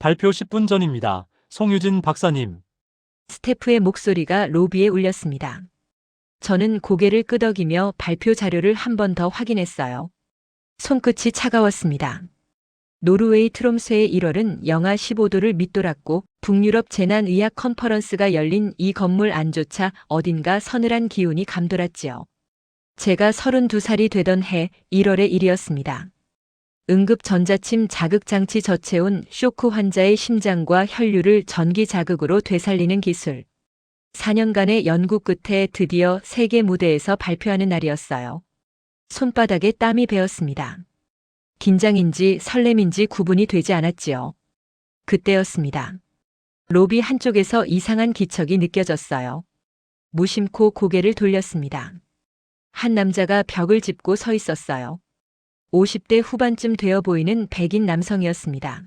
발표 10분 전입니다. 송유진 박사님. 스태프의 목소리가 로비에 울렸습니다. 저는 고개를 끄덕이며 발표 자료를 한 번 더 확인했어요. 손끝이 차가웠습니다. 노르웨이 트롬스의 1월은 영하 15도를 밑돌았고 북유럽 재난의학 컨퍼런스가 열린 이 건물 안조차 어딘가 서늘한 기운이 감돌았지요. 제가 32살이 되던 해 1월의 일이었습니다. 응급 전자침 자극장치 저체온 쇼크 환자의 심장과 혈류를 전기 자극으로 되살리는 기술. 4년간의 연구 끝에 드디어 세계 무대에서 발표하는 날이었어요. 손바닥에 땀이 배었습니다. 긴장인지 설렘인지 구분이 되지 않았지요. 그때였습니다. 로비 한쪽에서 이상한 기척이 느껴졌어요. 무심코 고개를 돌렸습니다. 한 남자가 벽을 짚고 서 있었어요. 50대 후반쯤 되어 보이는 백인 남성이었습니다.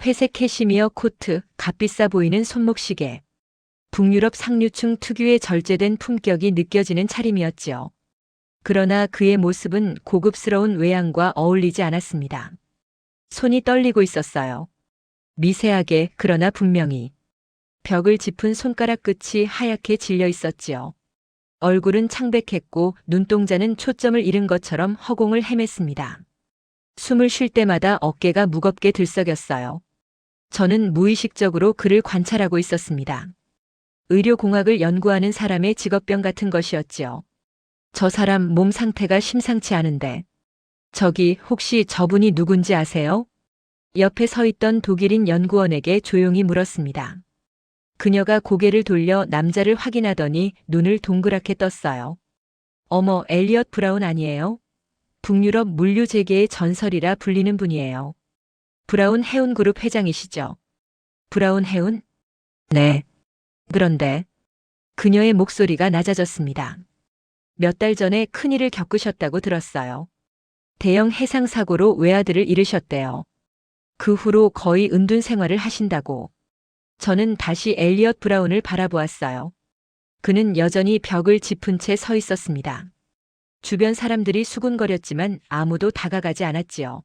회색 캐시미어 코트, 값비싸 보이는 손목시계. 북유럽 상류층 특유의 절제된 품격이 느껴지는 차림이었지요. 그러나 그의 모습은 고급스러운 외양과 어울리지 않았습니다. 손이 떨리고 있었어요. 미세하게 그러나 분명히. 벽을 짚은 손가락 끝이 하얗게 질려 있었지요. 얼굴은 창백했고 눈동자는 초점을 잃은 것처럼 허공을 헤맸습니다. 숨을 쉴 때마다 어깨가 무겁게 들썩였어요. 저는 무의식적으로 그를 관찰하고 있었습니다. 의료공학을 연구하는 사람의 직업병 같은 것이었지요. 저 사람 몸 상태가 심상치 않은데. 저기 혹시 저분이 누군지 아세요? 옆에 서 있던 독일인 연구원에게 조용히 물었습니다. 그녀가 고개를 돌려 남자를 확인하더니 눈을 동그랗게 떴어요. 어머, 엘리엇 브라운 아니에요? 북유럽 물류 재계의 전설이라 불리는 분이에요. 브라운 해운그룹 회장이시죠? 브라운 해운? 네. 그런데 그녀의 목소리가 낮아졌습니다. 몇 달 전에 큰일을 겪으셨다고 들었어요. 대형 해상 사고로 외아들을 잃으셨대요. 그 후로 거의 은둔 생활을 하신다고. 저는 다시 엘리엇 브라운을 바라보았어요. 그는 여전히 벽을 짚은 채 서 있었습니다. 주변 사람들이 수군거렸지만 아무도 다가가지 않았지요.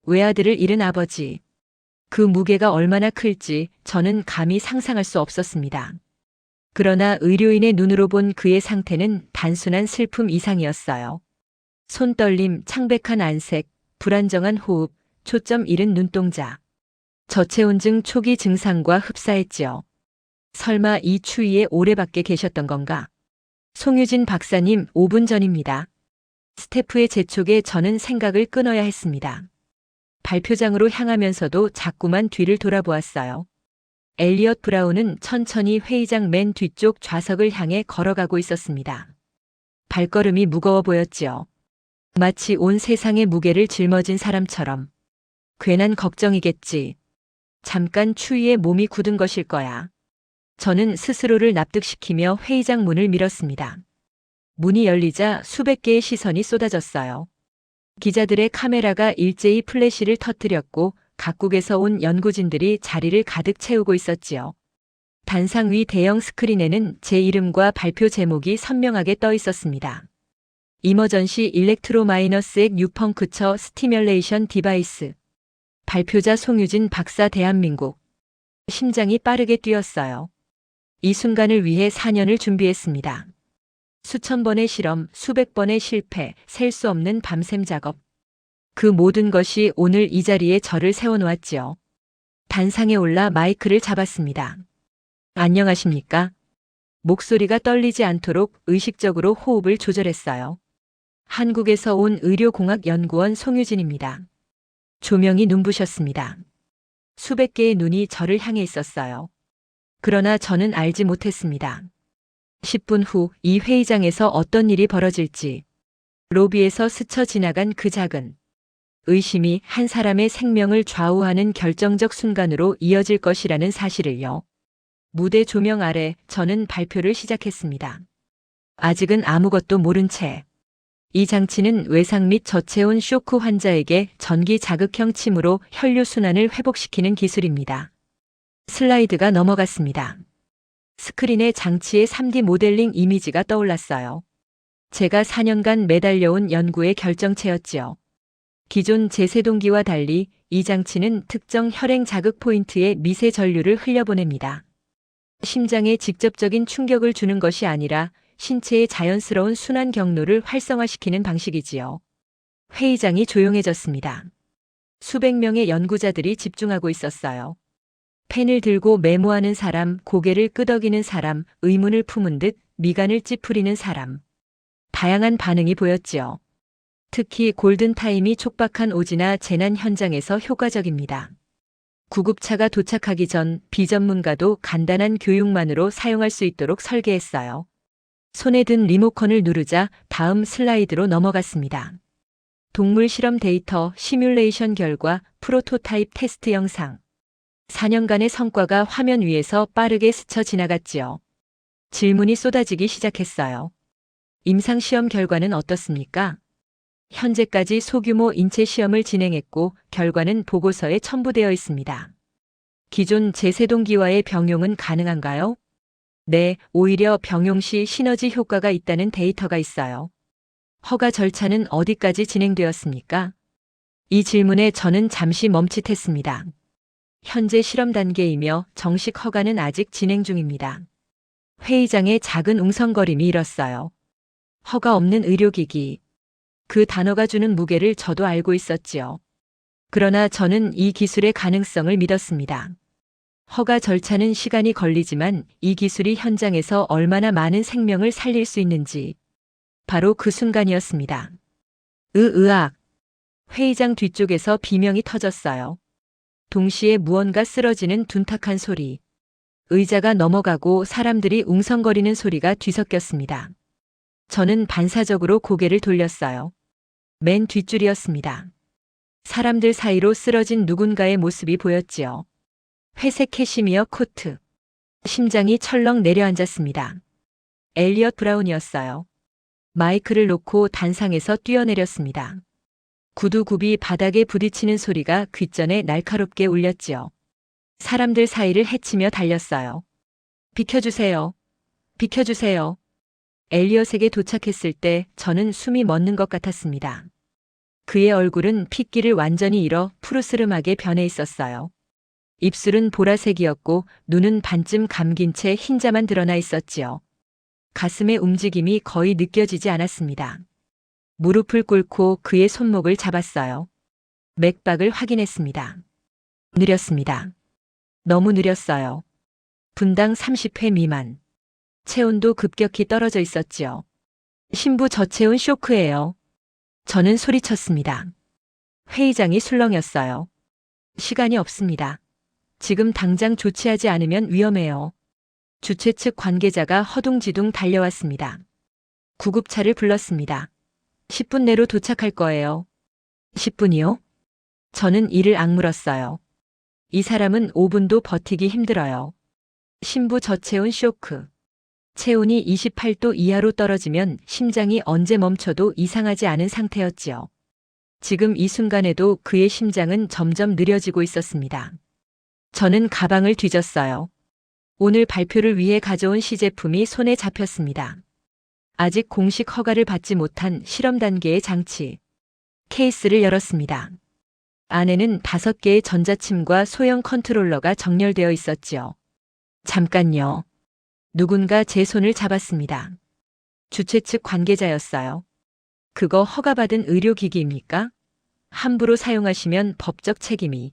외아들을 잃은 아버지. 그 무게가 얼마나 클지 저는 감히 상상할 수 없었습니다. 그러나 의료인의 눈으로 본 그의 상태는 단순한 슬픔 이상이었어요. 손떨림, 창백한 안색, 불안정한 호흡, 초점 잃은 눈동자. 저체온증 초기 증상과 흡사했지요. 설마 이 추위에 오래 밖에 계셨던 건가? 송유진 박사님, 5분 전입니다. 스태프의 재촉에 저는 생각을 끊어야 했습니다. 발표장으로 향하면서도 자꾸만 뒤를 돌아보았어요. 엘리엇 브라운은 천천히 회의장 맨 뒤쪽 좌석을 향해 걸어가고 있었습니다. 발걸음이 무거워 보였지요. 마치 온 세상의 무게를 짊어진 사람처럼. 괜한 걱정이겠지. 잠깐 추위에 몸이 굳은 것일 거야. 저는 스스로를 납득시키며 회의장 문을 밀었습니다. 문이 열리자 수백 개의 시선이 쏟아졌어요. 기자들의 카메라가 일제히 플래시를 터뜨렸고 각국에서 온 연구진들이 자리를 가득 채우고 있었지요. 단상 위 대형 스크린에는 제 이름과 발표 제목이 선명하게 떠 있었습니다. 이머전시 일렉트로마이너스 뉴펑크처 스티뮬레이션 디바이스. 발표자 송유진 박사 대한민국. 심장이 빠르게 뛰었어요. 이 순간을 위해 4년을 준비했습니다. 수천 번의 실험, 수백 번의 실패, 셀 수 없는 밤샘 작업. 그 모든 것이 오늘 이 자리에 저를 세워놓았지요. 단상에 올라 마이크를 잡았습니다. 안녕하십니까? 목소리가 떨리지 않도록 의식적으로 호흡을 조절했어요. 한국에서 온 의료공학연구원 송유진입니다. 조명이 눈부셨습니다. 수백 개의 눈이 저를 향해 있었어요. 그러나 저는 알지 못했습니다. 10분 후 이 회의장에서 어떤 일이 벌어질지. 로비에서 스쳐 지나간 그 작은 의심이 한 사람의 생명을 좌우하는 결정적 순간으로 이어질 것이라는 사실을요. 무대 조명 아래 저는 발표를 시작했습니다. 아직은 아무것도 모른 채. 이 장치는 외상 및 저체온 쇼크 환자에게 전기 자극형 침으로 혈류 순환을 회복시키는 기술입니다. 슬라이드가 넘어갔습니다. 스크린에 장치의 3D 모델링 이미지가 떠올랐어요. 제가 4년간 매달려온 연구의 결정체였지요. 기존 제세동기와 달리 이 장치는 특정 혈행 자극 포인트에 미세 전류를 흘려보냅니다. 심장에 직접적인 충격을 주는 것이 아니라 신체의 자연스러운 순환 경로를 활성화시키는 방식이지요. 회의장이 조용해졌습니다. 수백 명의 연구자들이 집중하고 있었어요. 펜을 들고 메모하는 사람, 고개를 끄덕이는 사람, 의문을 품은 듯 미간을 찌푸리는 사람. 다양한 반응이 보였지요. 특히 골든타임이 촉박한 오지나 재난 현장에서 효과적입니다. 구급차가 도착하기 전 비전문가도 간단한 교육만으로 사용할 수 있도록 설계했어요. 손에 든 리모컨을 누르자 다음 슬라이드로 넘어갔습니다. 동물 실험 데이터, 시뮬레이션 결과, 프로토타입 테스트 영상. 4년간의 성과가 화면 위에서 빠르게 스쳐 지나갔지요. 질문이 쏟아지기 시작했어요. 임상시험 결과는 어떻습니까? 현재까지 소규모 인체 시험을 진행했고 결과는 보고서에 첨부되어 있습니다. 기존 제세동기와의 병용은 가능한가요? 네, 오히려 병용 시 시너지 효과가 있다는 데이터가 있어요. 허가 절차는 어디까지 진행되었습니까? 이 질문에 저는 잠시 멈칫했습니다. 현재 실험 단계이며 정식 허가는 아직 진행 중입니다. 회의장에 작은 웅성거림이 일었어요. 허가 없는 의료기기. 그 단어가 주는 무게를 저도 알고 있었지요. 그러나 저는 이 기술의 가능성을 믿었습니다. 허가 절차는 시간이 걸리지만 이 기술이 현장에서 얼마나 많은 생명을 살릴 수 있는지. 바로 그 순간이었습니다. 으악. 회의장 뒤쪽에서 비명이 터졌어요. 동시에 무언가 쓰러지는 둔탁한 소리. 의자가 넘어가고 사람들이 웅성거리는 소리가 뒤섞였습니다. 저는 반사적으로 고개를 돌렸어요. 맨 뒷줄이었습니다. 사람들 사이로 쓰러진 누군가의 모습이 보였지요. 회색 캐시미어 코트. 심장이 철렁 내려앉았습니다. 엘리엇 브라운이었어요. 마이크를 놓고 단상에서 뛰어내렸습니다. 구두굽이 바닥에 부딪히는 소리가 귓전에 날카롭게 울렸지요. 사람들 사이를 헤치며 달렸어요. 비켜주세요. 비켜주세요. 엘리엇에게 도착했을 때 저는 숨이 멎는 것 같았습니다. 그의 얼굴은 핏기를 완전히 잃어 푸르스름하게 변해 있었어요. 입술은 보라색이었고 눈은 반쯤 감긴 채 흰자만 드러나 있었지요. 가슴의 움직임이 거의 느껴지지 않았습니다. 무릎을 꿇고 그의 손목을 잡았어요. 맥박을 확인했습니다. 느렸습니다. 너무 느렸어요. 분당 30회 미만. 체온도 급격히 떨어져 있었지요. 심부 저체온 쇼크예요. 저는 소리쳤습니다. 회의장이 술렁였어요. 시간이 없습니다. 지금 당장 조치하지 않으면 위험해요. 주최 측 관계자가 허둥지둥 달려왔습니다. 구급차를 불렀습니다. 10분 내로 도착할 거예요. 10분이요? 저는 이를 악물었어요. 이 사람은 5분도 버티기 힘들어요. 심부 저체온 쇼크. 체온이 28도 이하로 떨어지면 심장이 언제 멈춰도 이상하지 않은 상태였지요. 지금 이 순간에도 그의 심장은 점점 느려지고 있었습니다. 저는 가방을 뒤졌어요. 오늘 발표를 위해 가져온 시제품이 손에 잡혔습니다. 아직 공식 허가를 받지 못한 실험 단계의 장치. 케이스를 열었습니다. 안에는 5개의 전자침과 소형 컨트롤러가 정렬되어 있었지요. 잠깐요. 누군가 제 손을 잡았습니다. 주최 측 관계자였어요. 그거 허가받은 의료기기입니까? 함부로 사용하시면 법적 책임이.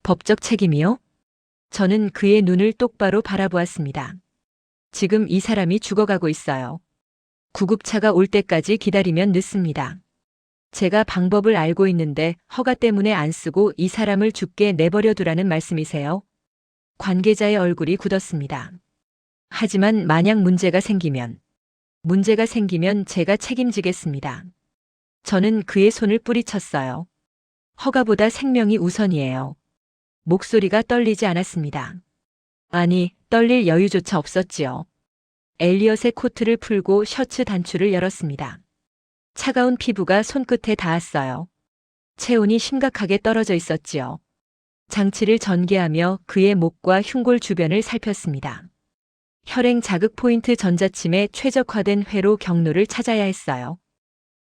법적 책임이요? 저는 그의 눈을 똑바로 바라보았습니다. 지금 이 사람이 죽어가고 있어요. 구급차가 올 때까지 기다리면 늦습니다. 제가 방법을 알고 있는데 허가 때문에 안 쓰고 이 사람을 죽게 내버려 두라는 말씀이세요? 관계자의 얼굴이 굳었습니다. 하지만 만약 문제가 생기면 제가 책임지겠습니다. 저는 그의 손을 뿌리쳤어요. 허가보다 생명이 우선이에요. 목소리가 떨리지 않았습니다. 아니, 떨릴 여유조차 없었지요. 엘리엇의 코트를 풀고 셔츠 단추를 열었습니다. 차가운 피부가 손끝에 닿았어요. 체온이 심각하게 떨어져 있었지요. 장치를 전개하며 그의 목과 흉골 주변을 살폈습니다. 혈행 자극 포인트 전자침에 최적화된 회로 경로를 찾아야 했어요.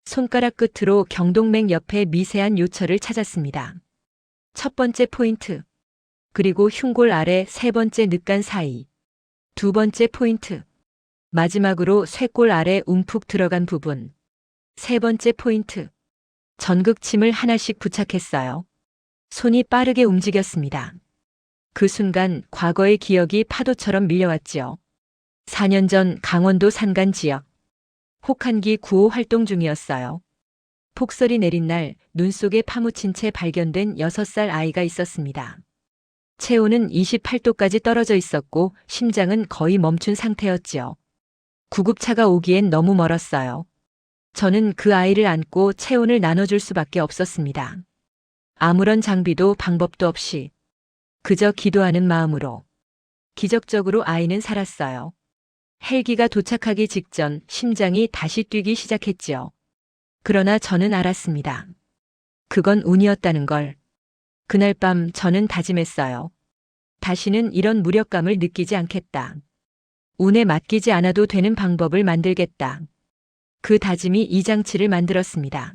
손가락 끝으로 경동맥 옆에 미세한 요철을 찾았습니다. 첫 번째 포인트. 그리고 흉골 아래 세 번째 늑간 사이. 두 번째 포인트. 마지막으로 쇄골 아래 움푹 들어간 부분. 세 번째 포인트. 전극침을 하나씩 부착했어요. 손이 빠르게 움직였습니다. 그 순간 과거의 기억이 파도처럼 밀려왔지요. 4년 전 강원도 산간 지역. 혹한기 구호 활동 중이었어요. 폭설이 내린 날 눈 속에 파묻힌 채 발견된 6살 아이가 있었습니다. 체온은 28도까지 떨어져 있었고 심장은 거의 멈춘 상태였지요. 구급차가 오기엔 너무 멀었어요. 저는 그 아이를 안고 체온을 나눠줄 수밖에 없었습니다. 아무런 장비도 방법도 없이 그저 기도하는 마음으로. 기적적으로 아이는 살았어요. 헬기가 도착하기 직전 심장이 다시 뛰기 시작했지요. 그러나 저는 알았습니다. 그건 운이었다는 걸. 그날 밤 저는 다짐했어요. 다시는 이런 무력감을 느끼지 않겠다. 운에 맡기지 않아도 되는 방법을 만들겠다. 그 다짐이 이 장치를 만들었습니다.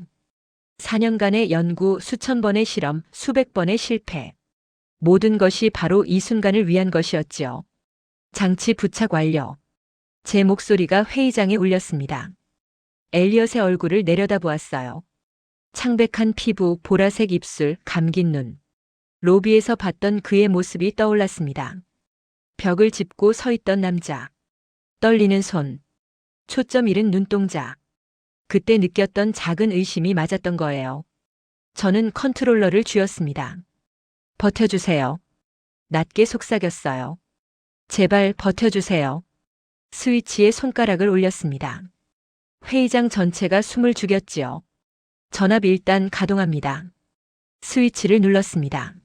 4년간의 연구, 수천 번의 실험, 수백 번의 실패. 모든 것이 바로 이 순간을 위한 것이었지요. 장치 부착 완료. 제 목소리가 회의장에 울렸습니다. 엘리엇의 얼굴을 내려다보았어요. 창백한 피부, 보라색 입술, 감긴 눈. 로비에서 봤던 그의 모습이 떠올랐습니다. 벽을 짚고 서 있던 남자. 떨리는 손. 초점 잃은 눈동자. 그때 느꼈던 작은 의심이 맞았던 거예요. 저는 컨트롤러를 쥐었습니다. 버텨주세요. 낮게 속삭였어요. 제발 버텨주세요. 스위치에 손가락을 올렸습니다. 회의장 전체가 숨을 죽였지요. 전압 1단 가동합니다. 스위치를 눌렀습니다.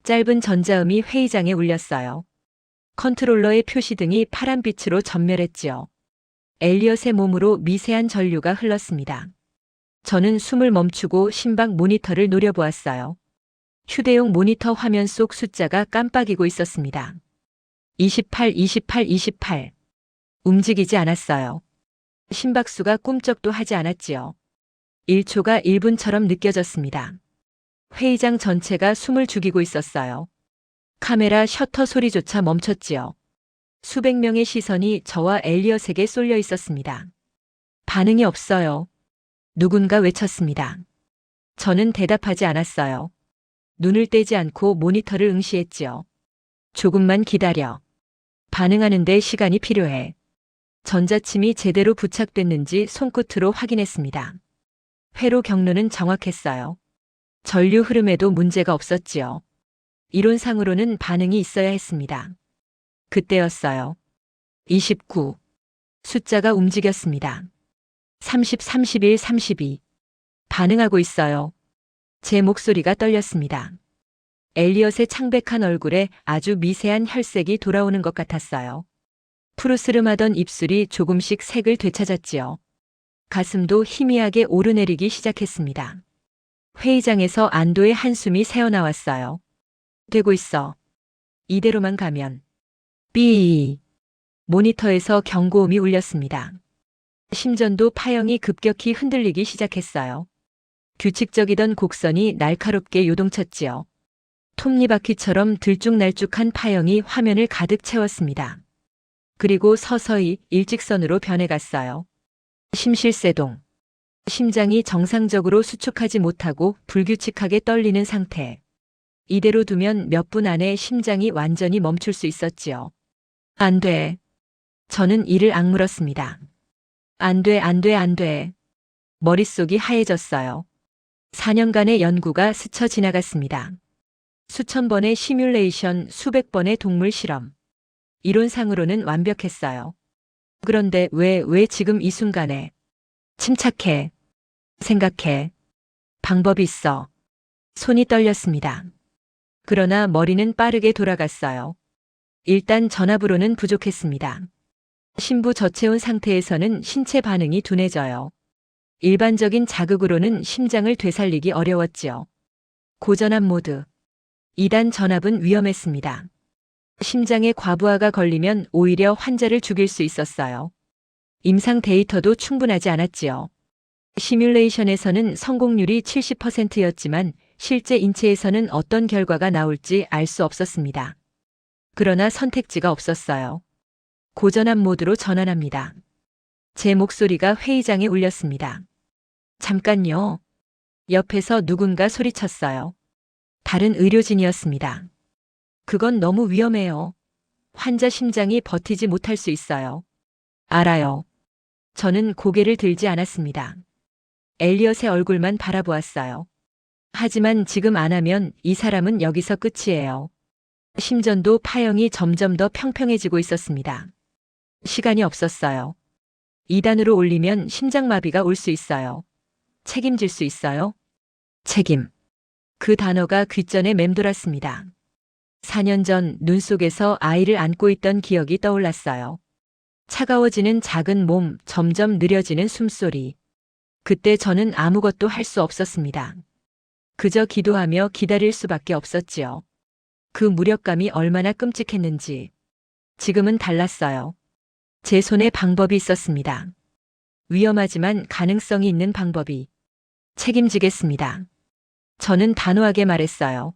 짧은 전자음이 회의장에 울렸어요. 컨트롤러의 표시등이 파란빛으로 전멸했지요. 엘리엇의 몸으로 미세한 전류가 흘렀습니다. 저는 숨을 멈추고 심박 모니터를 노려보았어요. 휴대용 모니터 화면 속 숫자가 깜빡이고 있었습니다. 28, 28, 28. 움직이지 않았어요. 심박수가 꿈쩍도 하지 않았지요. 1초가 1분처럼 느껴졌습니다. 회의장 전체가 숨을 죽이고 있었어요. 카메라 셔터 소리조차 멈췄지요. 수백 명의 시선이 저와 엘리엇에게 쏠려 있었습니다. 반응이 없어요. 누군가 외쳤습니다. 저는 대답하지 않았어요. 눈을 떼지 않고 모니터를 응시했지요. 조금만 기다려. 반응하는데 시간이 필요해. 전자침이 제대로 부착됐는지 손끝으로 확인했습니다. 회로 경로는 정확했어요. 전류 흐름에도 문제가 없었지요. 이론상으로는 반응이 있어야 했습니다. 그때였어요. 29. 숫자가 움직였습니다. 30, 31, 32. 반응하고 있어요. 제 목소리가 떨렸습니다. 엘리엇의 창백한 얼굴에 아주 미세한 혈색이 돌아오는 것 같았어요. 푸르스름하던 입술이 조금씩 색을 되찾았지요. 가슴도 희미하게 오르내리기 시작했습니다. 회의장에서 안도의 한숨이 새어나왔어요. 되고 있어. 이대로만 가면. 삐. 모니터에서 경고음이 울렸습니다. 심전도 파형이 급격히 흔들리기 시작했어요. 규칙적이던 곡선이 날카롭게 요동쳤지요. 톱니바퀴처럼 들쭉날쭉한 파형이 화면을 가득 채웠습니다. 그리고 서서히 일직선으로 변해갔어요. 심실세동. 심장이 정상적으로 수축하지 못하고 불규칙하게 떨리는 상태. 이대로 두면 몇 분 안에 심장이 완전히 멈출 수 있었지요. 안 돼. 저는 이를 악물었습니다. 안 돼, 안 돼, 안 돼. 머릿속이 하얘졌어요. 4년간의 연구가 스쳐 지나갔습니다. 수천 번의 시뮬레이션, 수백 번의 동물 실험. 이론상으로는 완벽했어요. 그런데 왜 지금 이 순간에? 침착해. 생각해. 방법이 있어. 손이 떨렸습니다. 그러나 머리는 빠르게 돌아갔어요. 일단 전압으로는 부족했습니다. 심부 저체온 상태에서는 신체 반응이 둔해져요. 일반적인 자극으로는 심장을 되살리기 어려웠지요. 고전압 모드. 2단 전압은 위험했습니다. 심장에 과부하가 걸리면 오히려 환자를 죽일 수 있었어요. 임상 데이터도 충분하지 않았지요. 시뮬레이션에서는 성공률이 70%였지만 실제 인체에서는 어떤 결과가 나올지 알 수 없었습니다. 그러나 선택지가 없었어요. 고전압 모드로 전환합니다. 제 목소리가 회의장에 울렸습니다. 잠깐요. 옆에서 누군가 소리쳤어요. 다른 의료진이었습니다. 그건 너무 위험해요. 환자 심장이 버티지 못할 수 있어요. 알아요. 저는 고개를 들지 않았습니다. 엘리엇의 얼굴만 바라보았어요. 하지만 지금 안 하면 이 사람은 여기서 끝이에요. 심전도 파형이 점점 더 평평해지고 있었습니다. 시간이 없었어요. 2단으로 올리면 심장마비가 올 수 있어요. 책임질 수 있어요? 책임. 그 단어가 귓전에 맴돌았습니다. 4년 전 눈 속에서 아이를 안고 있던 기억이 떠올랐어요. 차가워지는 작은 몸, 점점 느려지는 숨소리. 그때 저는 아무것도 할 수 없었습니다. 그저 기도하며 기다릴 수밖에 없었지요. 그 무력감이 얼마나 끔찍했는지. 지금은 달랐어요. 제 손에 방법이 있었습니다. 위험하지만 가능성이 있는 방법이. 책임지겠습니다. 저는 단호하게 말했어요.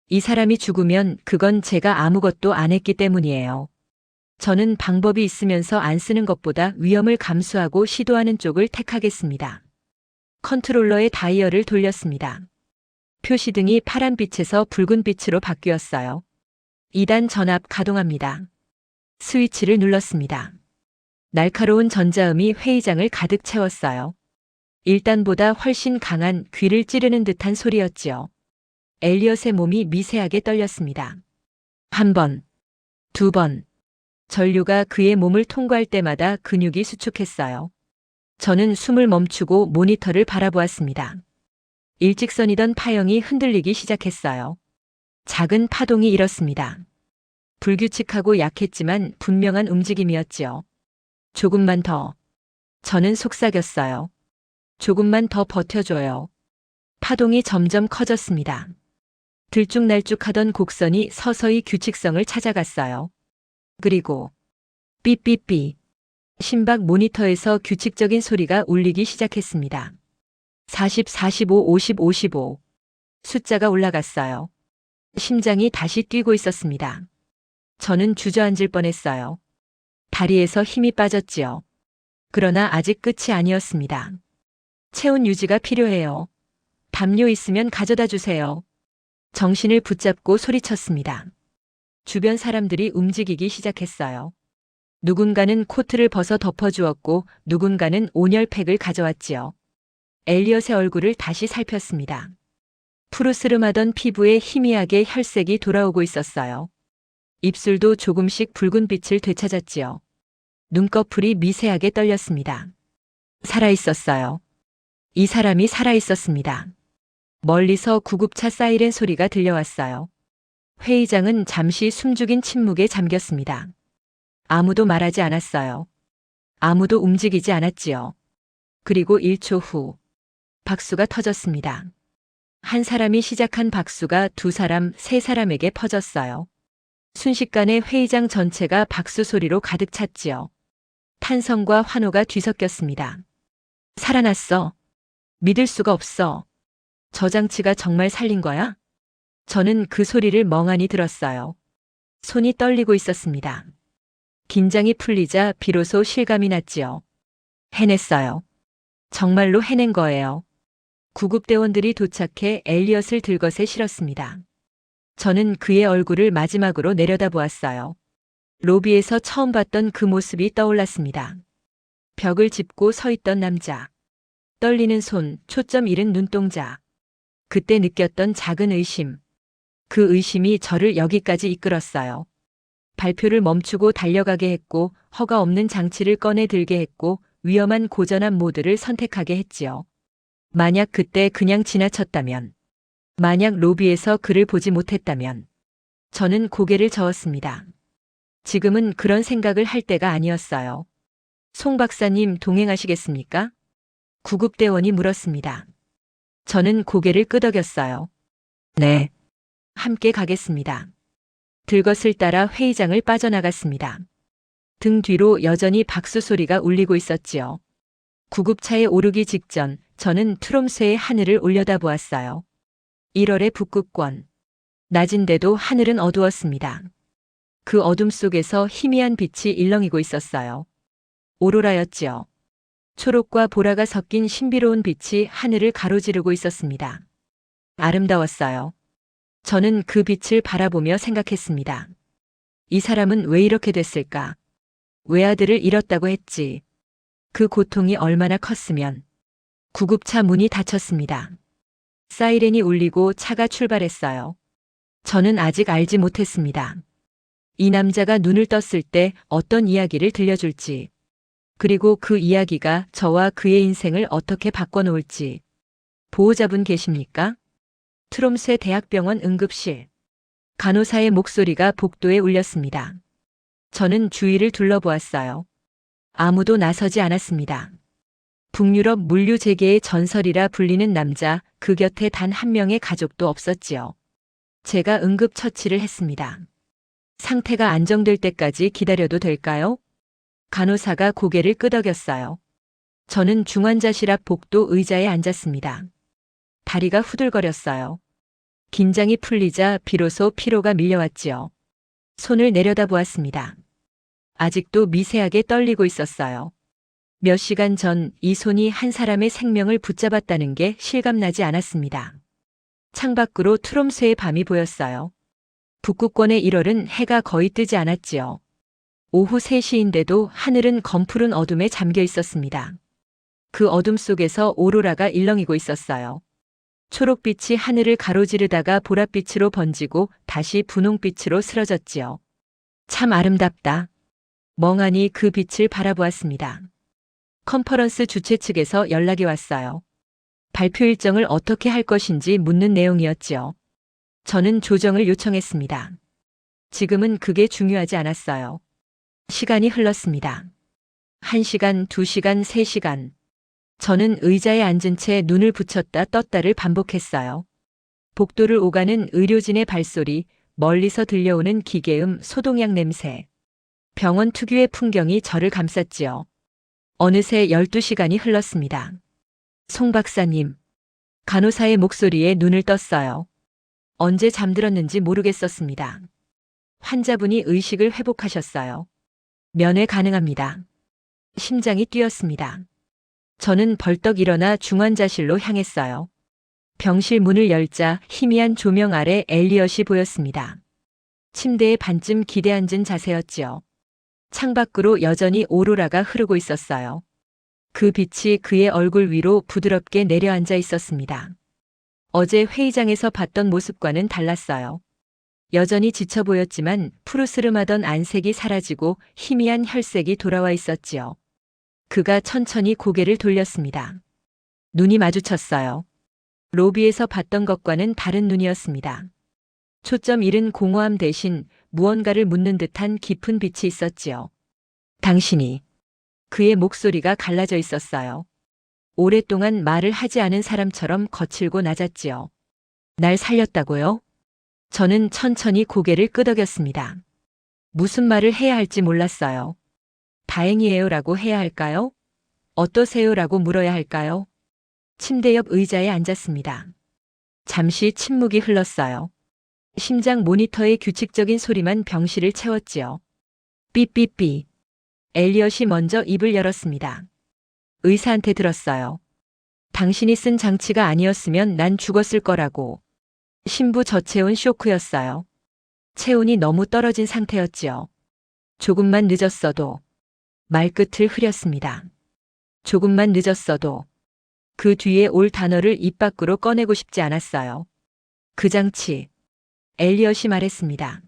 이 사람이 죽으면 그건 제가 아무것도 안 했기 때문이에요. 저는 방법이 있으면서 안 쓰는 것보다 위험을 감수하고 시도하는 쪽을 택하겠습니다. 컨트롤러의 다이얼을 돌렸습니다. 표시등이 파란빛에서 붉은빛으로 바뀌었어요. 2단 전압 가동합니다. 스위치를 눌렀습니다. 날카로운 전자음이 회의장을 가득 채웠어요. 1단보다 훨씬 강한 귀를 찌르는 듯한 소리였지요. 엘리엇의 몸이 미세하게 떨렸습니다. 1번, 2번. 전류가 그의 몸을 통과할 때마다 근육이 수축했어요. 저는 숨을 멈추고 모니터를 바라보았습니다. 일직선이던 파형이 흔들리기 시작했어요. 작은 파동이 일었습니다. 불규칙하고 약했지만 분명한 움직임이었지요. 조금만 더. 저는 속삭였어요. 조금만 더 버텨줘요. 파동이 점점 커졌습니다. 들쭉날쭉하던 곡선이 서서히 규칙성을 찾아갔어요. 그리고 삐삐삐. 심박 모니터에서 규칙적인 소리가 울리기 시작했습니다. 40, 45, 50, 55. 숫자가 올라갔어요. 심장이 다시 뛰고 있었습니다. 저는 주저앉을 뻔했어요. 다리에서 힘이 빠졌지요. 그러나 아직 끝이 아니었습니다. 체온 유지가 필요해요. 담요 있으면 가져다 주세요. 정신을 붙잡고 소리쳤습니다. 주변 사람들이 움직이기 시작했어요. 누군가는 코트를 벗어 덮어주었고 누군가는 온열팩을 가져왔지요. 엘리엇의 얼굴을 다시 살폈습니다. 푸르스름하던 피부에 희미하게 혈색이 돌아오고 있었어요. 입술도 조금씩 붉은 빛을 되찾았지요. 눈꺼풀이 미세하게 떨렸습니다. 살아있었어요. 이 사람이 살아있었습니다. 멀리서 구급차 사이렌 소리가 들려왔어요. 회의장은 잠시 숨죽인 침묵에 잠겼습니다. 아무도 말하지 않았어요. 아무도 움직이지 않았지요. 그리고 1초 후 박수가 터졌습니다. 한 사람이 시작한 박수가 2사람, 3사람에게 퍼졌어요. 순식간에 회의장 전체가 박수 소리로 가득 찼지요. 탄성과 환호가 뒤섞였습니다. 살아났어. 믿을 수가 없어. 저 장치가 정말 살린 거야? 저는 그 소리를 멍하니 들었어요. 손이 떨리고 있었습니다. 긴장이 풀리자 비로소 실감이 났지요. 해냈어요. 정말로 해낸 거예요. 구급대원들이 도착해 엘리엇을 들것에 실었습니다. 저는 그의 얼굴을 마지막으로 내려다보았어요. 로비에서 처음 봤던 그 모습이 떠올랐습니다. 벽을 짚고 서 있던 남자. 떨리는 손, 초점 잃은 눈동자. 그때 느꼈던 작은 의심. 그 의심이 저를 여기까지 이끌었어요. 발표를 멈추고 달려가게 했고 허가 없는 장치를 꺼내 들게 했고 위험한 고전압 모드를 선택하게 했지요. 만약 그때 그냥 지나쳤다면, 만약 로비에서 그를 보지 못했다면, 저는 고개를 저었습니다. 지금은 그런 생각을 할 때가 아니었어요. 송 박사님 동행하시겠습니까? 구급대원이 물었습니다. 저는 고개를 끄덕였어요. 네. 함께 가겠습니다. 들것을 따라 회의장을 빠져나갔습니다. 등 뒤로 여전히 박수 소리가 울리고 있었지요. 구급차에 오르기 직전 저는 트롬스의 하늘을 올려다보았어요. 1월의 북극권. 낮인데도 하늘은 어두웠습니다. 그 어둠 속에서 희미한 빛이 일렁이고 있었어요. 오로라였지요. 초록과 보라가 섞인 신비로운 빛이 하늘을 가로지르고 있었습니다. 아름다웠어요. 저는 그 빛을 바라보며 생각했습니다. 이 사람은 왜 이렇게 됐을까? 외아들을 잃었다고 했지. 그 고통이 얼마나 컸으면. 구급차 문이 닫혔습니다. 사이렌이 울리고 차가 출발했어요. 저는 아직 알지 못했습니다. 이 남자가 눈을 떴을 때 어떤 이야기를 들려줄지, 그리고 그 이야기가 저와 그의 인생을 어떻게 바꿔놓을지. 보호자분 계십니까? 트롬스의 대학병원 응급실. 간호사의 목소리가 복도에 울렸습니다. 저는 주위를 둘러보았어요. 아무도 나서지 않았습니다. 북유럽 물류 재계의 전설이라 불리는 남자, 그 곁에 단 한 명의 가족도 없었지요. 제가 응급 처치를 했습니다. 상태가 안정될 때까지 기다려도 될까요? 간호사가 고개를 끄덕였어요. 저는 중환자실 앞 복도 의자에 앉았습니다. 다리가 후들거렸어요. 긴장이 풀리자 비로소 피로가 밀려왔지요. 손을 내려다보았습니다. 아직도 미세하게 떨리고 있었어요. 몇 시간 전 이 손이 한 사람의 생명을 붙잡았다는 게 실감나지 않았습니다. 창밖으로 트롬스의 밤이 보였어요. 북극권의 1월은 해가 거의 뜨지 않았지요. 오후 3시인데도 하늘은 검푸른 어둠에 잠겨 있었습니다. 그 어둠 속에서 오로라가 일렁이고 있었어요. 초록빛이 하늘을 가로지르다가 보랏빛으로 번지고 다시 분홍빛으로 쓰러졌지요. 참 아름답다. 멍하니 그 빛을 바라보았습니다. 컨퍼런스 주최 측에서 연락이 왔어요. 발표 일정을 어떻게 할 것인지 묻는 내용이었지요. 저는 조정을 요청했습니다. 지금은 그게 중요하지 않았어요. 시간이 흘렀습니다. 1시간, 2시간, 3시간. 저는 의자에 앉은 채 눈을 붙였다 떴다를 반복했어요. 복도를 오가는 의료진의 발소리, 멀리서 들려오는 기계음, 소독약 냄새. 병원 특유의 풍경이 저를 감쌌지요. 어느새 12시간이 흘렀습니다. 송 박사님. 간호사의 목소리에 눈을 떴어요. 언제 잠들었는지 모르겠었습니다. 환자분이 의식을 회복하셨어요. 면회 가능합니다. 심장이 뛰었습니다. 저는 벌떡 일어나 중환자실로 향했어요. 병실 문을 열자 희미한 조명 아래 엘리엇이 보였습니다. 침대에 반쯤 기대 앉은 자세였지요. 창밖으로 여전히 오로라가 흐르고 있었어요. 그 빛이 그의 얼굴 위로 부드럽게 내려앉아 있었습니다. 어제 회의장에서 봤던 모습과는 달랐어요. 여전히 지쳐 보였지만 푸르스름하던 안색이 사라지고 희미한 혈색이 돌아와 있었지요. 그가 천천히 고개를 돌렸습니다. 눈이 마주쳤어요. 로비에서 봤던 것과는 다른 눈이었습니다. 초점 잃은 공허함 대신 무언가를 묻는 듯한 깊은 빛이 있었지요. 당신이. 그의 목소리가 갈라져 있었어요. 오랫동안 말을 하지 않은 사람처럼 거칠고 낮았지요. 날 살렸다고요? 저는 천천히 고개를 끄덕였습니다. 무슨 말을 해야 할지 몰랐어요. 다행이에요라고 해야 할까요? 어떠세요라고 물어야 할까요? 침대 옆 의자에 앉았습니다. 잠시 침묵이 흘렀어요. 심장 모니터의 규칙적인 소리만 병실을 채웠지요. 삐삐삐. 엘리엇이 먼저 입을 열었습니다. 의사한테 들었어요. 당신이 쓴 장치가 아니었으면 난 죽었을 거라고. 심부 저체온 쇼크였어요. 체온이 너무 떨어진 상태였지요. 조금만 늦었어도. 말끝을 흐렸습니다. 조금만 늦었어도. 그 뒤에 올 단어를 입 밖으로 꺼내고 싶지 않았어요. 그 장치. 엘리엇이 말했습니다.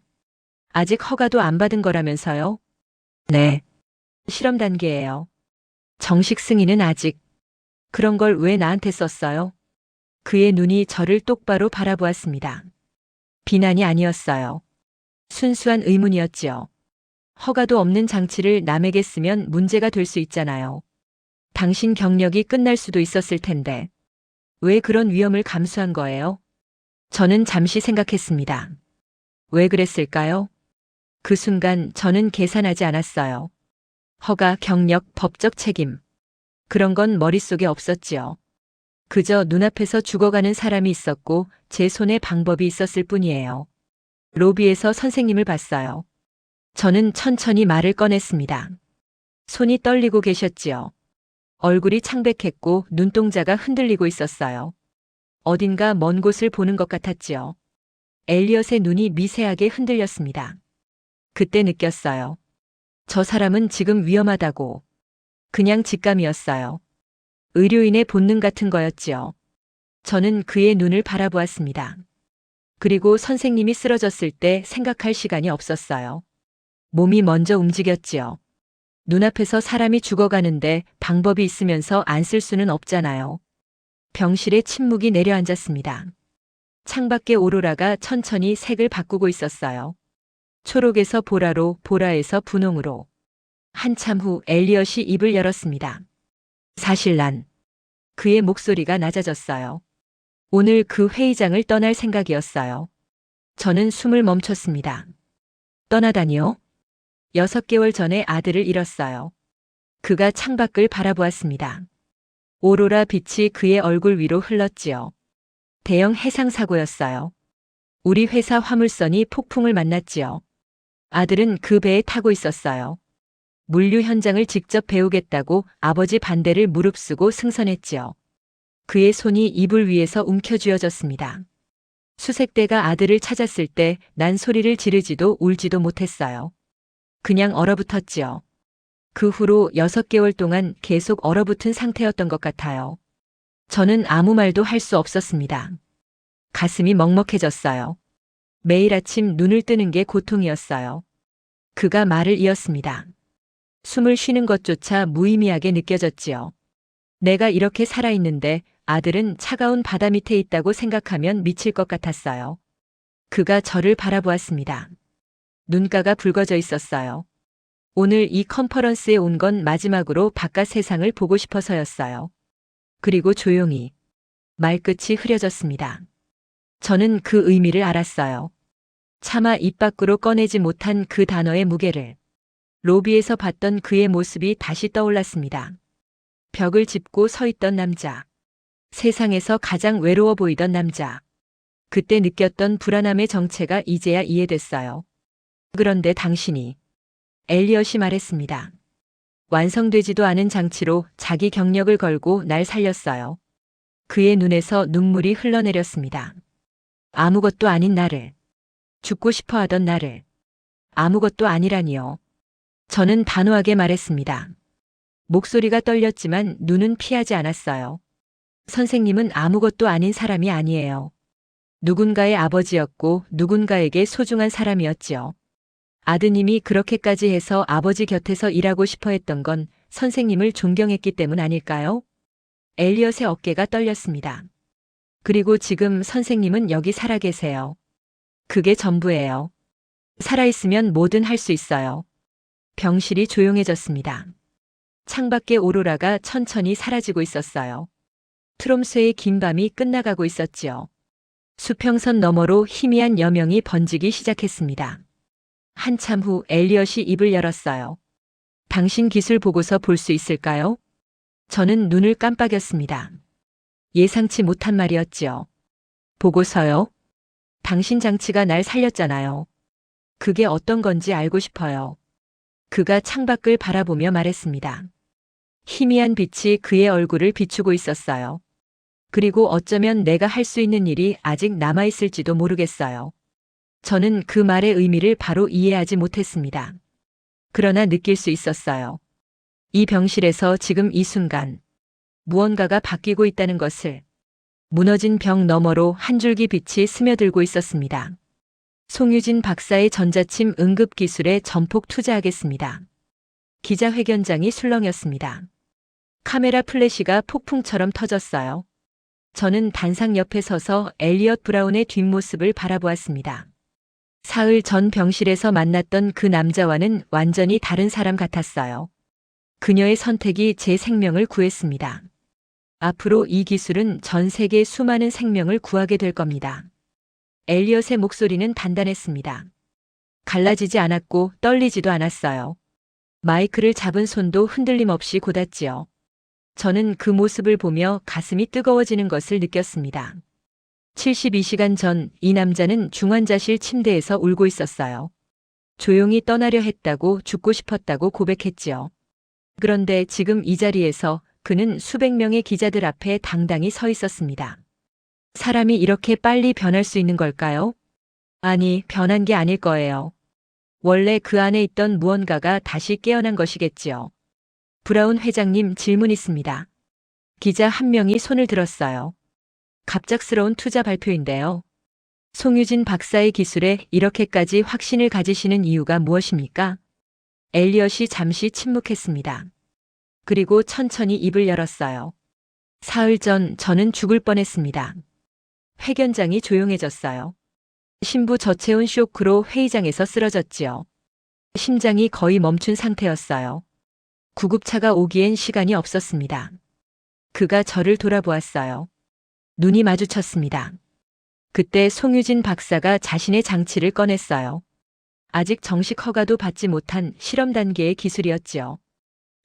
아직 허가도 안 받은 거라면서요? 네. 실험 단계예요. 정식 승인은 아직. 그런 걸 왜 나한테 썼어요? 그의 눈이 저를 똑바로 바라보았습니다. 비난이 아니었어요. 순수한 의문이었지요. 허가도 없는 장치를 남에게 쓰면 문제가 될 수 있잖아요. 당신 경력이 끝날 수도 있었을 텐데. 왜 그런 위험을 감수한 거예요? 저는 잠시 생각했습니다. 왜 그랬을까요? 그 순간 저는 계산하지 않았어요. 허가, 경력, 법적 책임. 그런 건 머릿속에 없었지요. 그저 눈앞에서 죽어가는 사람이 있었고 제 손에 방법이 있었을 뿐이에요. 로비에서 선생님을 봤어요. 저는 천천히 말을 꺼냈습니다. 손이 떨리고 계셨지요. 얼굴이 창백했고 눈동자가 흔들리고 있었어요. 어딘가 먼 곳을 보는 것 같았지요. 엘리엇의 눈이 미세하게 흔들렸습니다. 그때 느꼈어요. 저 사람은 지금 위험하다고. 그냥 직감이었어요. 의료인의 본능 같은 거였지요. 저는 그의 눈을 바라보았습니다. 그리고 선생님이 쓰러졌을 때 생각할 시간이 없었어요. 몸이 먼저 움직였지요. 눈앞에서 사람이 죽어가는데 방법이 있으면서 안 쓸 수는 없잖아요. 병실에 침묵이 내려앉았습니다. 창밖에 오로라가 천천히 색을 바꾸고 있었어요. 초록에서 보라로, 보라에서 분홍으로. 한참 후 엘리엇이 입을 열었습니다. 사실 난. 그의 목소리가 낮아졌어요. 오늘 그 회의장을 떠날 생각이었어요. 저는 숨을 멈췄습니다. 떠나다니요? 6개월 전에 아들을 잃었어요. 그가 창밖을 바라보았습니다. 오로라 빛이 그의 얼굴 위로 흘렀지요. 대형 해상 사고였어요. 우리 회사 화물선이 폭풍을 만났지요. 아들은 그 배에 타고 있었어요. 물류 현장을 직접 배우겠다고 아버지 반대를 무릅쓰고 승선했지요. 그의 손이 이불 위에서 움켜쥐어졌습니다. 수색대가 아들을 찾았을 때 난 소리를 지르지도 울지도 못했어요. 그냥 얼어붙었지요. 그 후로 6개월 동안 계속 얼어붙은 상태였던 것 같아요. 저는 아무 말도 할 수 없었습니다. 가슴이 먹먹해졌어요. 매일 아침 눈을 뜨는 게 고통이었어요. 그가 말을 이었습니다. 숨을 쉬는 것조차 무의미하게 느껴졌지요. 내가 이렇게 살아있는데 아들은 차가운 바다 밑에 있다고 생각하면 미칠 것 같았어요. 그가 저를 바라보았습니다. 눈가가 붉어져 있었어요. 오늘 이 컨퍼런스에 온 건 마지막으로 바깥 세상을 보고 싶어서였어요. 그리고 조용히 말끝이 흐려졌습니다. 저는 그 의미를 알았어요. 차마 입 밖으로 꺼내지 못한 그 단어의 무게를. 로비에서 봤던 그의 모습이 다시 떠올랐습니다. 벽을 짚고 서 있던 남자. 세상에서 가장 외로워 보이던 남자. 그때 느꼈던 불안함의 정체가 이제야 이해됐어요. 그런데 당신이. 엘리엇이 말했습니다. 완성되지도 않은 장치로 자기 경력을 걸고 날 살렸어요. 그의 눈에서 눈물이 흘러내렸습니다. 아무것도 아닌 나를. 죽고 싶어 하던 나를. 아무것도 아니라니요. 저는 단호하게 말했습니다. 목소리가 떨렸지만 눈은 피하지 않았어요. 선생님은 아무것도 아닌 사람이 아니에요. 누군가의 아버지였고 누군가에게 소중한 사람이었지요. 아드님이 그렇게까지 해서 아버지 곁에서 일하고 싶어 했던 건 선생님을 존경했기 때문 아닐까요? 엘리엇의 어깨가 떨렸습니다. 그리고 지금 선생님은 여기 살아계세요. 그게 전부예요. 살아있으면 뭐든 할 수 있어요. 병실이 조용해졌습니다. 창밖에 오로라가 천천히 사라지고 있었어요. 트롬스의 긴 밤이 끝나가고 있었지요. 수평선 너머로 희미한 여명이 번지기 시작했습니다. 한참 후 엘리엇이 입을 열었어요. 당신 기술 보고서 볼 수 있을까요? 저는 눈을 깜빡였습니다. 예상치 못한 말이었지요. 보고서요? 당신 장치가 날 살렸잖아요. 그게 어떤 건지 알고 싶어요. 그가 창밖을 바라보며 말했습니다. 희미한 빛이 그의 얼굴을 비추고 있었어요. 그리고 어쩌면 내가 할 수 있는 일이 아직 남아있을지도 모르겠어요. 저는 그 말의 의미를 바로 이해하지 못했습니다. 그러나 느낄 수 있었어요. 이 병실에서 지금 이 순간 무언가가 바뀌고 있다는 것을. 무너진 벽 너머로 한 줄기 빛이 스며들고 있었습니다. 송유진 박사의 전자침 응급기술에 전폭 투자하겠습니다. 기자회견장이 술렁였습니다. 카메라 플래시가 폭풍처럼 터졌어요. 저는 단상 옆에 서서 엘리엇 브라운의 뒷모습을 바라보았습니다. 사흘 전 병실에서 만났던 그 남자와는 완전히 다른 사람 같았어요. 그녀의 선택이 제 생명을 구했습니다. 앞으로 이 기술은 전 세계 수많은 생명을 구하게 될 겁니다. 엘리엇의 목소리는 단단했습니다. 갈라지지 않았고 떨리지도 않았어요. 마이크를 잡은 손도 흔들림 없이 곧았지요. 저는 그 모습을 보며 가슴이 뜨거워지는 것을 느꼈습니다. 72시간 전 이 남자는 중환자실 침대에서 울고 있었어요. 조용히 떠나려 했다고, 죽고 싶었다고 고백했지요. 그런데 지금 이 자리에서 그는 수백 명의 기자들 앞에 당당히 서 있었습니다. 사람이 이렇게 빨리 변할 수 있는 걸까요? 아니, 변한 게 아닐 거예요. 원래 그 안에 있던 무언가가 다시 깨어난 것이겠지요. 브라운 회장님, 질문 있습니다. 기자 한 명이 손을 들었어요. 갑작스러운 투자 발표인데요. 송유진 박사의 기술에 이렇게까지 확신을 가지시는 이유가 무엇입니까? 엘리엇이 잠시 침묵했습니다. 그리고 천천히 입을 열었어요. 사흘 전 저는 죽을 뻔했습니다. 회견장이 조용해졌어요. 신부 저체온 쇼크로 회의장에서 쓰러졌지요. 심장이 거의 멈춘 상태였어요. 구급차가 오기엔 시간이 없었습니다. 그가 저를 돌아보았어요. 눈이 마주쳤습니다. 그때 송유진 박사가 자신의 장치를 꺼냈어요. 아직 정식 허가도 받지 못한 실험 단계의 기술이었지요.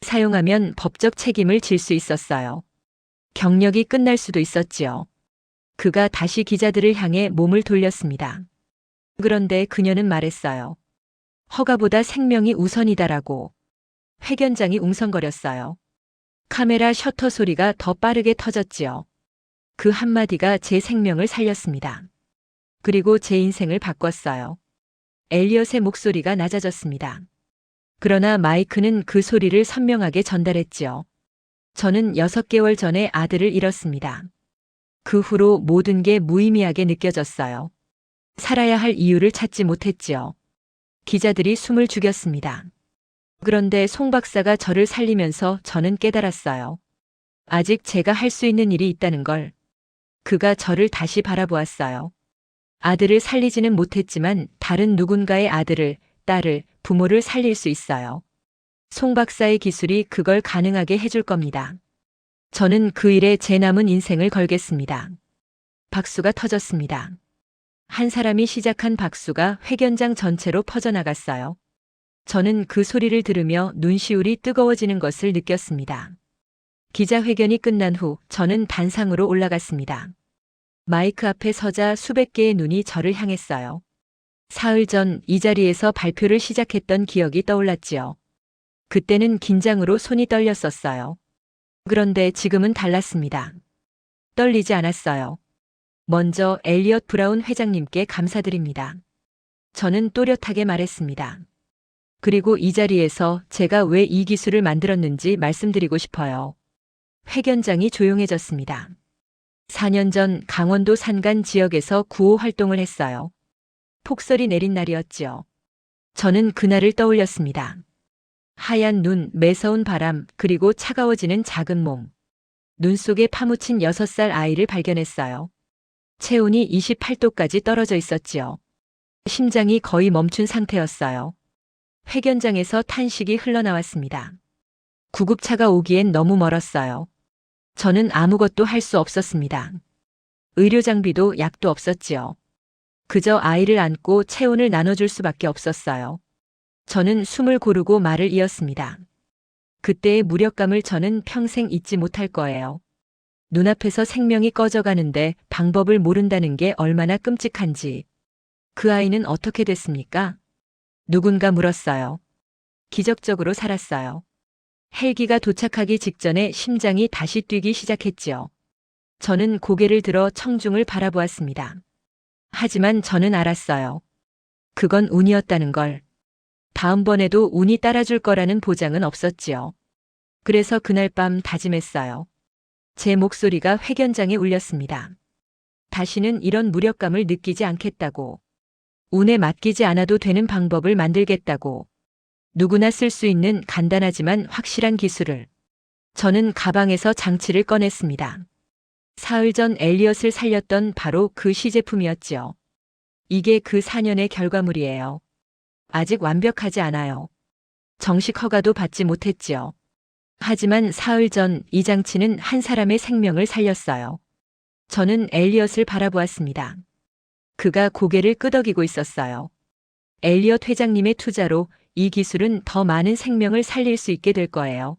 사용하면 법적 책임을 질 수 있었어요. 경력이 끝날 수도 있었지요. 그가 다시 기자들을 향해 몸을 돌렸습니다. 그런데 그녀는 말했어요. 허가보다 생명이 우선이다라고. 회견장이 웅성거렸어요. 카메라 셔터 소리가 더 빠르게 터졌지요. 그 한마디가 제 생명을 살렸습니다. 그리고 제 인생을 바꿨어요. 엘리엇의 목소리가 낮아졌습니다. 그러나 마이크는 그 소리를 선명하게 전달했지요. 저는 6개월 전에 아들을 잃었습니다. 그 후로 모든 게 무의미하게 느껴졌어요. 살아야 할 이유를 찾지 못했지요. 기자들이 숨을 죽였습니다. 그런데 송 박사가 저를 살리면서 저는 깨달았어요. 아직 제가 할 수 있는 일이 있다는 걸. 그가 저를 다시 바라보았어요. 아들을 살리지는 못했지만 다른 누군가의 아들을, 딸을, 부모를 살릴 수 있어요. 송 박사의 기술이 그걸 가능하게 해줄 겁니다. 저는 그 일에 제 남은 인생을 걸겠습니다. 박수가 터졌습니다. 한 사람이 시작한 박수가 회견장 전체로 퍼져나갔어요. 저는 그 소리를 들으며 눈시울이 뜨거워지는 것을 느꼈습니다. 기자회견이 끝난 후 저는 단상으로 올라갔습니다. 마이크 앞에 서자 수백 개의 눈이 저를 향했어요. 사흘 전 이 자리에서 발표를 시작했던 기억이 떠올랐지요. 그때는 긴장으로 손이 떨렸었어요. 그런데 지금은 달랐습니다. 떨리지 않았어요. 먼저 엘리엇 브라운 회장님께 감사드립니다. 저는 또렷하게 말했습니다. 그리고 이 자리에서 제가 왜 이 기술을 만들었는지 말씀드리고 싶어요. 회견장이 조용해졌습니다. 4년 전 강원도 산간 지역에서 구호 활동을 했어요. 폭설이 내린 날이었지요. 저는 그날을 떠올렸습니다. 하얀 눈, 매서운 바람, 그리고 차가워지는 작은 몸. 눈 속에 파묻힌 6살 아이를 발견했어요. 체온이 28도까지 떨어져 있었지요. 심장이 거의 멈춘 상태였어요. 회견장에서 탄식이 흘러나왔습니다. 구급차가 오기엔 너무 멀었어요. 저는 아무것도 할 수 없었습니다. 의료 장비도 약도 없었지요. 그저 아이를 안고 체온을 나눠줄 수밖에 없었어요. 저는 숨을 고르고 말을 이었습니다. 그때의 무력감을 저는 평생 잊지 못할 거예요. 눈앞에서 생명이 꺼져가는데 방법을 모른다는 게 얼마나 끔찍한지. 그 아이는 어떻게 됐습니까? 누군가 물었어요. 기적적으로 살았어요. 헬기가 도착하기 직전에 심장이 다시 뛰기 시작했지요. 저는 고개를 들어 청중을 바라보았습니다. 하지만 저는 알았어요. 그건 운이었다는 걸. 다음번에도 운이 따라줄 거라는 보장은 없었지요. 그래서 그날 밤 다짐했어요. 제 목소리가 회견장에 울렸습니다. 다시는 이런 무력감을 느끼지 않겠다고. 운에 맡기지 않아도 되는 방법을 만들겠다고. 누구나 쓸 수 있는 간단하지만 확실한 기술을. 저는 가방에서 장치를 꺼냈습니다. 사흘 전 엘리엇을 살렸던 바로 그 시제품이었지요. 이게 그 4년의 결과물이에요. 아직 완벽하지 않아요. 정식 허가도 받지 못했지요. 하지만 사흘 전 이 장치는 한 사람의 생명을 살렸어요. 저는 엘리엇을 바라보았습니다. 그가 고개를 끄덕이고 있었어요. 엘리엇 회장님의 투자로 이 기술은 더 많은 생명을 살릴 수 있게 될 거예요.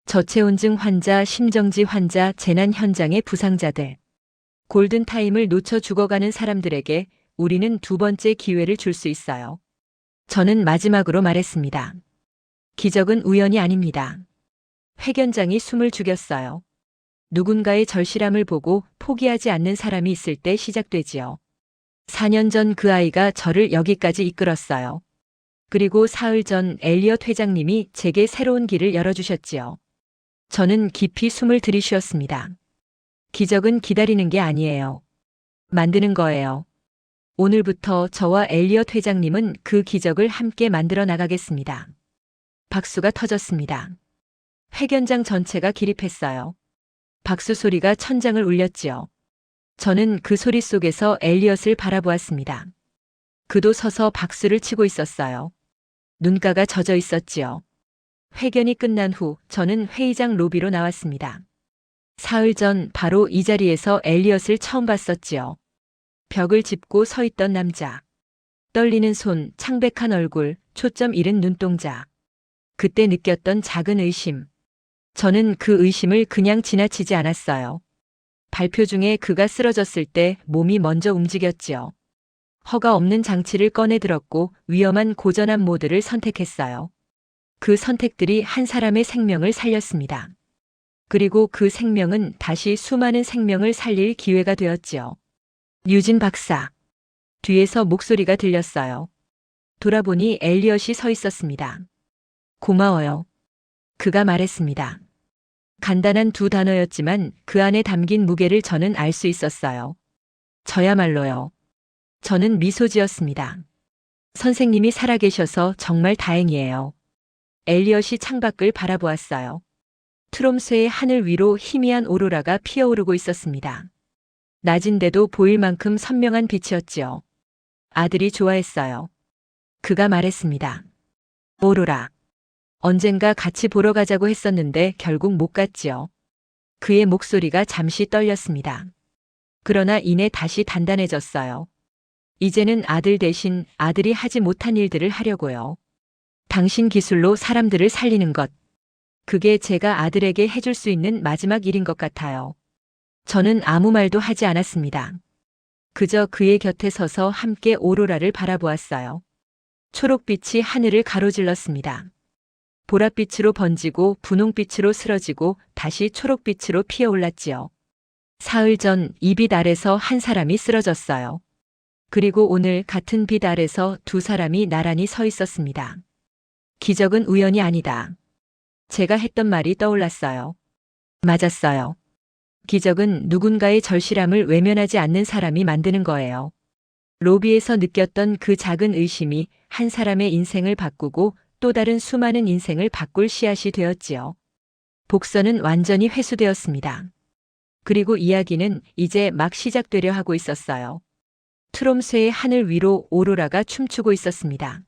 저체온증 환자, 심정지 환자, 재난 현장의 부상자들. 골든타임을 놓쳐 죽어가는 사람들에게 우리는 두 번째 기회를 줄 수 있어요. 저는 마지막으로 말했습니다. 기적은 우연이 아닙니다. 회견장이 숨을 죽였어요. 누군가의 절실함을 보고 포기하지 않는 사람이 있을 때 시작되지요. 4년 전 그 아이가 저를 여기까지 이끌었어요. 그리고 사흘 전 엘리엇 회장님이 제게 새로운 길을 열어주셨지요. 저는 깊이 숨을 들이쉬었습니다. 기적은 기다리는 게 아니에요. 만드는 거예요. 오늘부터 저와 엘리엇 회장님은 그 기적을 함께 만들어 나가겠습니다. 박수가 터졌습니다. 회견장 전체가 기립했어요. 박수 소리가 천장을 울렸지요. 저는 그 소리 속에서 엘리엇을 바라보았습니다. 그도 서서 박수를 치고 있었어요. 눈가가 젖어 있었지요. 회견이 끝난 후 저는 회의장 로비로 나왔습니다. 사흘 전 바로 이 자리에서 엘리엇을 처음 봤었지요. 벽을 짚고 서 있던 남자. 떨리는 손, 창백한 얼굴, 초점 잃은 눈동자. 그때 느꼈던 작은 의심. 저는 그 의심을 그냥 지나치지 않았어요. 발표 중에 그가 쓰러졌을 때 몸이 먼저 움직였지요. 허가 없는 장치를 꺼내 들었고 위험한 고전압 모드를 선택했어요. 그 선택들이 한 사람의 생명을 살렸습니다. 그리고 그 생명은 다시 수많은 생명을 살릴 기회가 되었지요. 유진 박사. 뒤에서 목소리가 들렸어요. 돌아보니 엘리엇이 서 있었습니다. 고마워요. 그가 말했습니다. 간단한 두 단어였지만 그 안에 담긴 무게를 저는 알 수 있었어요. 저야말로요. 저는 미소 지었습니다. 선생님이 살아계셔서 정말 다행이에요. 엘리엇이 창밖을 바라보았어요. 트롬스의 하늘 위로 희미한 오로라가 피어오르고 있었습니다. 낮인데도 보일 만큼 선명한 빛이었지요. 아들이 좋아했어요. 그가 말했습니다. 오로라. 언젠가 같이 보러 가자고 했었는데 결국 못 갔지요. 그의 목소리가 잠시 떨렸습니다. 그러나 이내 다시 단단해졌어요. 이제는 아들 대신 아들이 하지 못한 일들을 하려고요. 당신 기술로 사람들을 살리는 것. 그게 제가 아들에게 해줄 수 있는 마지막 일인 것 같아요. 저는 아무 말도 하지 않았습니다. 그저 그의 곁에 서서 함께 오로라를 바라보았어요. 초록빛이 하늘을 가로질렀습니다. 보랏빛으로 번지고 분홍빛으로 쓰러지고 다시 초록빛으로 피어올랐지요. 사흘 전 이 빛 아래서 한 사람이 쓰러졌어요. 그리고 오늘 같은 빛 아래서 두 사람이 나란히 서 있었습니다. 기적은 우연이 아니다. 제가 했던 말이 떠올랐어요. 맞았어요. 기적은 누군가의 절실함을 외면하지 않는 사람이 만드는 거예요. 로비에서 느꼈던 그 작은 의심이 한 사람의 인생을 바꾸고 또 다른 수많은 인생을 바꿀 씨앗이 되었지요. 복선은 완전히 회수되었습니다. 그리고 이야기는 이제 막 시작되려 하고 있었어요. 트롬스의 하늘 위로 오로라가 춤추고 있었습니다.